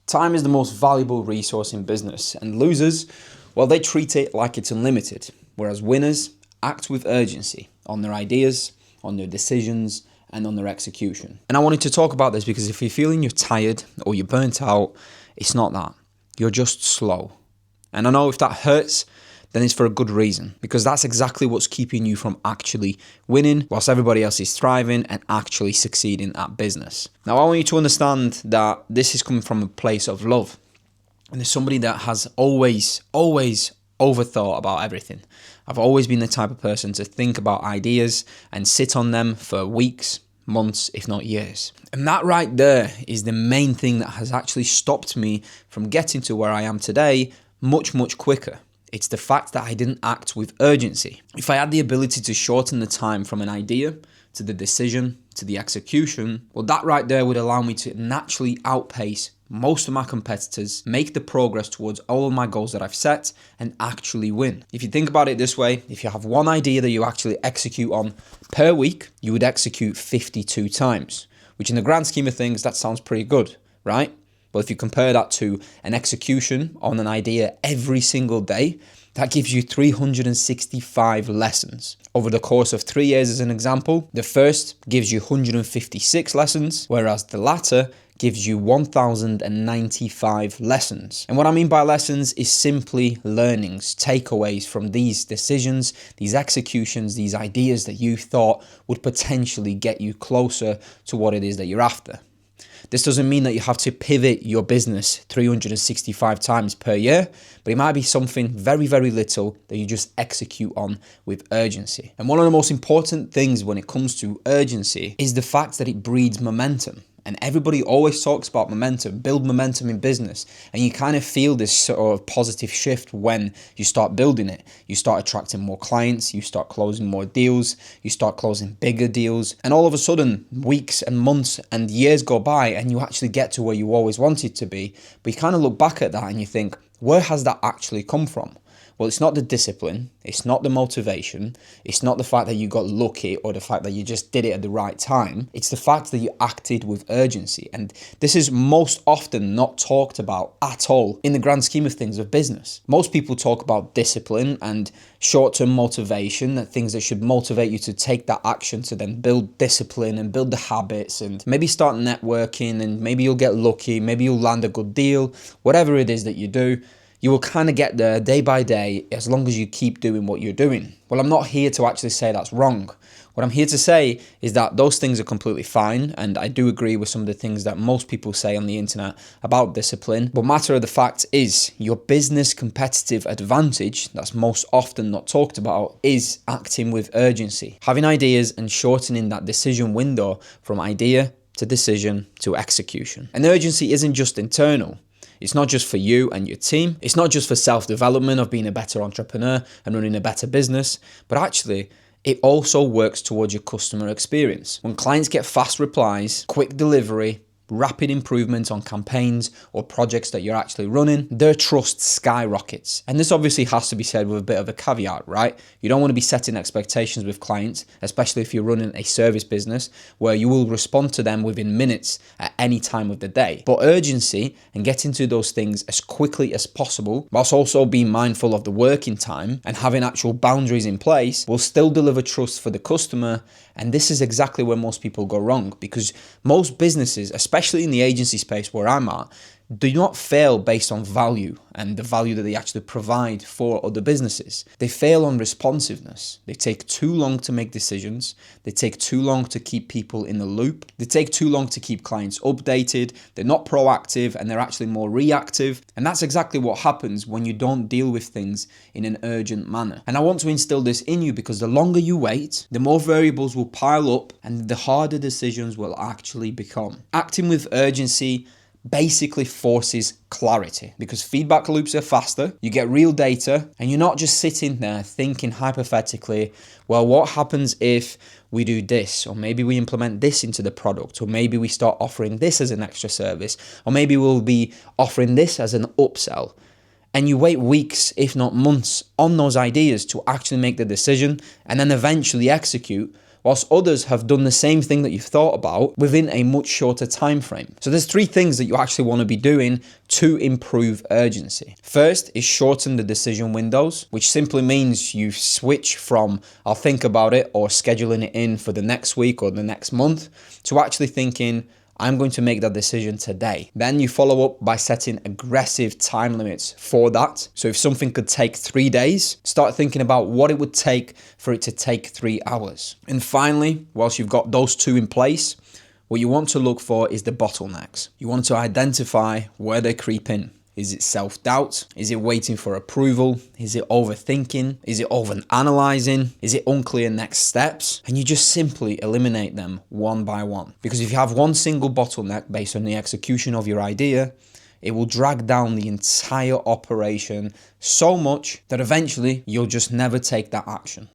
Time is the most valuable resource in business, and losers, well, they treat it like it's unlimited, whereas winners act with urgency on their ideas, on their decisions, and on their execution. And I wanted to talk about this because if you're feeling you're tired or you're burnt out, it's not that. You're just slow. And I know if that hurts, then it's for a good reason, because that's exactly what's keeping you from actually winning whilst everybody else is thriving and actually succeeding at business. Now, I want you to understand that this is coming from a place of love. And there's somebody that has always overthought about everything. I've always been the type of person to think about ideas and sit on them for weeks, months, if not years. And that right there is the main thing that has actually stopped me from getting to where I am today much quicker. It's the fact that I didn't act with urgency. If I had the ability to shorten the time from an idea to the decision to the execution, well, that right there would allow me to naturally outpace most of my competitors, make the progress towards all of my goals that I've set, and actually win. If you think about it this way, if you have one idea that you actually execute on per week, you would execute 52 times, which in the grand scheme of things, that sounds pretty good, right? But if you compare that to an execution on an idea every single day, that gives you 365 lessons. Over the course of 3 years as an example, the first gives you 156 lessons, whereas the latter gives you 1,095 lessons. And what I mean by lessons is simply learnings, takeaways from these decisions, these executions, these ideas that you thought would potentially get you closer to what it is that you're after. This doesn't mean that you have to pivot your business 365 times per year, but it might be something very little that you just execute on with urgency. And one of the most important things when it comes to urgency is the fact that it breeds momentum. And everybody always talks about momentum, build momentum in business. And you kind of feel this sort of positive shift when you start building it. You start attracting more clients, you start closing more deals, you start closing bigger deals. And all of a sudden, weeks and months and years go by and you actually get to where you always wanted to be. But you kind of look back at that and you think, where has that actually come from? Well, it's not the discipline, it's not the motivation, it's not the fact that you got lucky or the fact that you just did it at the right time. It's the fact that you acted with urgency. And this is most often not talked about at all in the grand scheme of things of business. Most people talk about discipline and short-term motivation, that things that should motivate you to take that action to then build discipline and build the habits and maybe start networking and maybe you'll get lucky, maybe you'll land a good deal, whatever it is that you do. You will kind of get there day by day as long as you keep doing what you're doing. Well, I'm not here to actually say that's wrong. What I'm here to say is that those things are completely fine, and I do agree with some of the things that most people say on the internet about discipline. But matter of the fact is, your business competitive advantage, that's most often not talked about, is acting with urgency. Having ideas and shortening that decision window from idea to decision to execution. And urgency isn't just internal. It's not just for you and your team. It's not just for self-development of being a better entrepreneur and running a better business, but actually it also works towards your customer experience. When clients get fast replies, quick delivery, rapid improvement on campaigns or projects that you're actually running, their trust skyrockets. And this obviously has to be said with a bit of a caveat, right? You don't want to be setting expectations with clients, especially if you're running a service business where you will respond to them within minutes at any time of the day. But urgency and getting to those things as quickly as possible, whilst also being mindful of the working time and having actual boundaries in place, will still deliver trust for the customer. And this is exactly where most people go wrong, because most businesses, especially in the agency space where I'm at, do not fail based on value and the value that they actually provide for other businesses. They fail on responsiveness. They take too long to make decisions. They take too long to keep people in the loop. They take too long to keep clients updated. They're not proactive and they're actually more reactive. And that's exactly what happens when you don't deal with things in an urgent manner. And I want to instill this in you because the longer you wait, the more variables will pile up and the harder decisions will actually become. Acting with urgency basically forces clarity because feedback loops are faster, you get real data, and you're not just sitting there thinking hypothetically, well, what happens if we do this, or maybe we implement this into the product, or maybe we start offering this as an extra service, or maybe we'll be offering this as an upsell. And you wait weeks, if not months, on those ideas to actually make the decision and then eventually execute. whilst others have done the same thing that you've thought about within a much shorter time frame. So there's 3 things that you actually want to be doing to improve urgency. First is shorten the decision windows, which simply means you switch from I'll think about it or scheduling it in for the next week or the next month to actually thinking I'm going to make that decision today. Then you follow up by setting aggressive time limits for that. So if something could take 3 days, start thinking about what it would take for it to take 3 hours. And finally, whilst you've got those 2 in place, what you want to look for is the bottlenecks. You want to identify where they creep in. Is it self-doubt? Is it waiting for approval? Is it overthinking? Is it overanalyzing? Is it unclear next steps? And you just simply eliminate them one by one. Because if you have one single bottleneck based on the execution of your idea, it will drag down the entire operation so much that eventually you'll just never take that action.